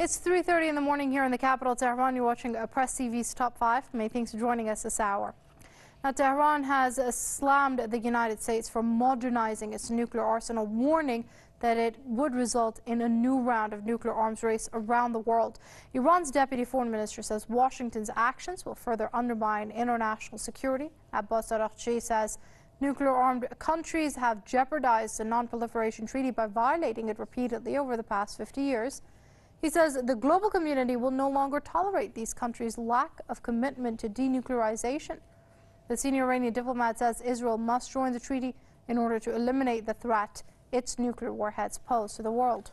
It's 3:30 in the morning here in the capital, Tehran. You're watching Press TV's Top 5. Many thanks for joining us this hour. Now, Tehran has slammed the United States for modernizing its nuclear arsenal, warning that it would result in a new round of nuclear arms race around the world. Iran's deputy foreign minister says Washington's actions will further undermine international security. Abbas Araghchi says nuclear-armed countries have jeopardized the non-proliferation treaty by violating it repeatedly over the past 50 years. He says the global community will no longer tolerate these countries' lack of commitment to denuclearization. The senior Iranian diplomat says Israel must join the treaty in order to eliminate the threat its nuclear warheads pose to the world.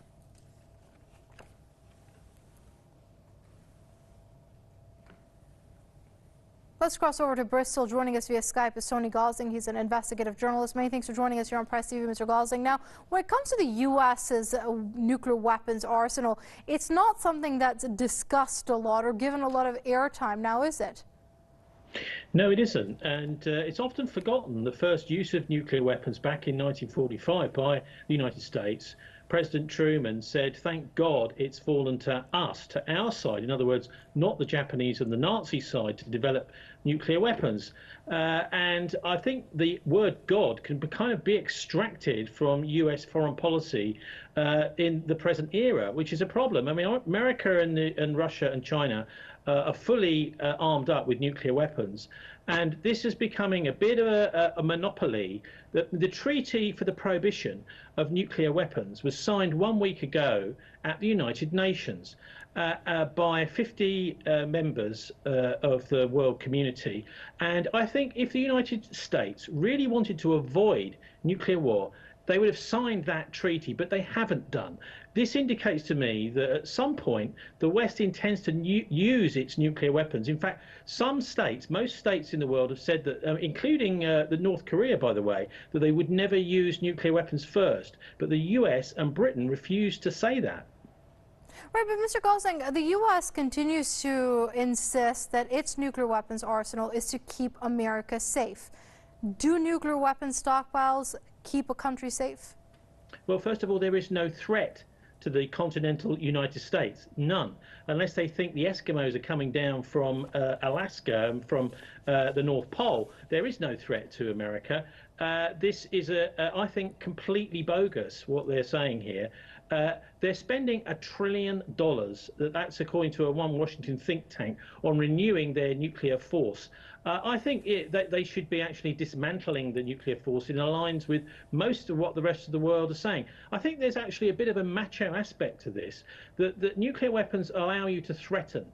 Let's cross over to Bristol. Joining us via Skype is Tony Gosling. He's an investigative journalist. Many thanks for joining us here on Press TV, Mr. Gosling. Now, when it comes to the U.S.'s nuclear weapons arsenal, it's not something that's discussed a lot or given a lot of airtime now, is it? No, it isn't. And it's often forgotten the first use of nuclear weapons back in 1945 by the United States. President Truman said, thank God it's fallen to us, to our side. In other words, not the Japanese and the Nazi side to develop nuclear weapons. And I think the word God can kind of be extracted from US foreign policy in the present era, which is a problem. I mean, America and Russia and China are fully armed up with nuclear weapons. And this is becoming a bit of a monopoly. The treaty for the prohibition of nuclear weapons was signed 1 week ago at the United Nations by 50 members of the world community. And I think if the United States really wanted to avoid nuclear war, they would have signed that treaty, but they haven't done. This indicates to me that at some point the West intends to use its nuclear weapons. In fact, some states, most states in the world have said that, including the North Korea, by the way, that they would never use nuclear weapons first. But the US and Britain refused to say that. Right, but Mr. Gosling, the U.S. continues to insist that its nuclear weapons arsenal is to keep America safe. Do nuclear weapons stockpiles keep a country safe? Well, first of all, there is no threat to the continental United States, none, unless they think the Eskimos are coming down from Alaska and from the North Pole. There is no threat to America. This is, I think, completely bogus, what they're saying here. They're spending $1 trillion, that's according to one Washington think tank, on renewing their nuclear force. I think that they should be actually dismantling the nuclear force in alliance with most of what the rest of the world are saying. I think there's actually a bit of a macho aspect to this, that nuclear weapons allow you to threaten,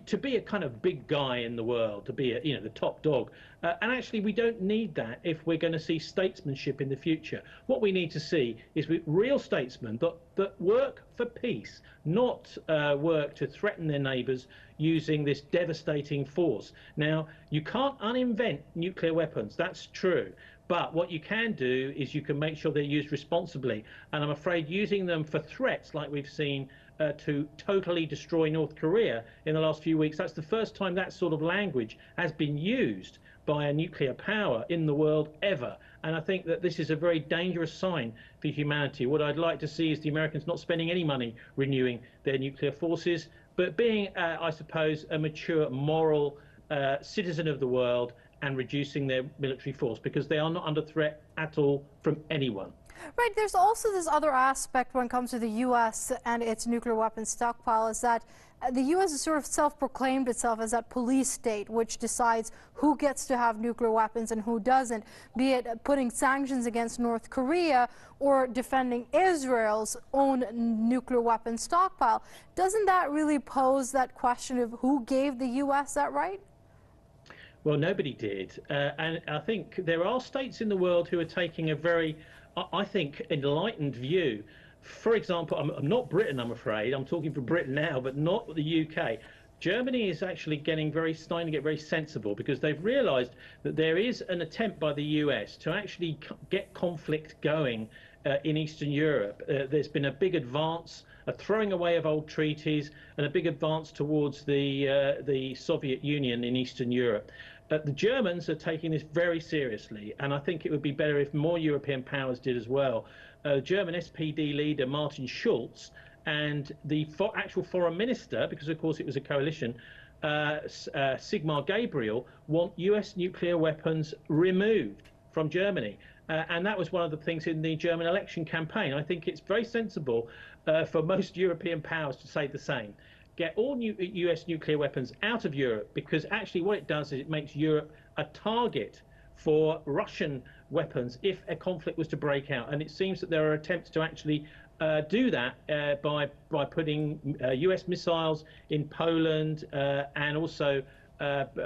to be a kind of big guy in the world, to be the top dog. And actually we don't need that if we're going to see statesmanship in the future. What we need to see is real statesmen that work for peace, not work to threaten their neighbours using this devastating force. Now, you can't uninvent nuclear weapons, that's true. But what you can do is you can make sure they're used responsibly. And I'm afraid using them for threats like we've seen to totally destroy North Korea in the last few weeks, that's the first time that sort of language has been used by a nuclear power in the world ever. And I think that this is a very dangerous sign for humanity. What I'd like to see is the Americans not spending any money renewing their nuclear forces, but being, I suppose, a mature, moral citizen of the world and reducing their military force, because they are not under threat at all from anyone. Right, there's also this other aspect when it comes to the U.S. and its nuclear weapons stockpile, is that the U.S. has sort of self-proclaimed itself as that police state which decides who gets to have nuclear weapons and who doesn't, be it putting sanctions against North Korea or defending Israel's own nuclear weapons stockpile. Doesn't that really pose that question of who gave the U.S. that right? Well, nobody did. And I think there are states in the world who are taking a very, I think, enlightened view. For example, I'm not Britain, I'm afraid. I'm talking for Britain now, but not the UK. Germany is actually starting to get very sensible, because they've realized that there is an attempt by the US to actually get conflict going in Eastern Europe. There's been a big advance, a throwing away of old treaties, and a big advance towards the Soviet Union in Eastern Europe. The Germans are taking this very seriously, and I think it would be better if more European powers did as well. German SPD leader Martin Schulz and the actual foreign minister, because of course it was a coalition, Sigmar Gabriel, want US nuclear weapons removed from Germany. And that was one of the things in the German election campaign. I think it's very sensible for most European powers to say the same. Get all US nuclear weapons out of Europe, because actually what it does is it makes Europe a target for Russian weapons if a conflict was to break out. And it seems that there are attempts to actually do that by putting US missiles in Poland and also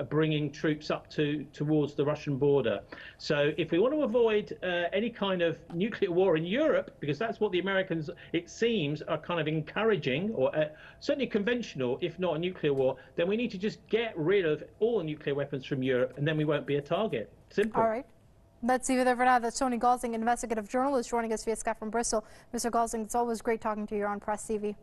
bringing troops up towards the Russian border. So if we want to avoid any kind of nuclear war in Europe, because that's what the Americans, it seems, are kind of encouraging, or certainly conventional, if not a nuclear war, then we need to just get rid of all the nuclear weapons from Europe, and then we won't be a target. Simple. All right. Let's see you there for now. That's Tony Gosling, investigative journalist, joining us via Skype from Bristol. Mr. Gosling, it's always great talking to you on Press TV.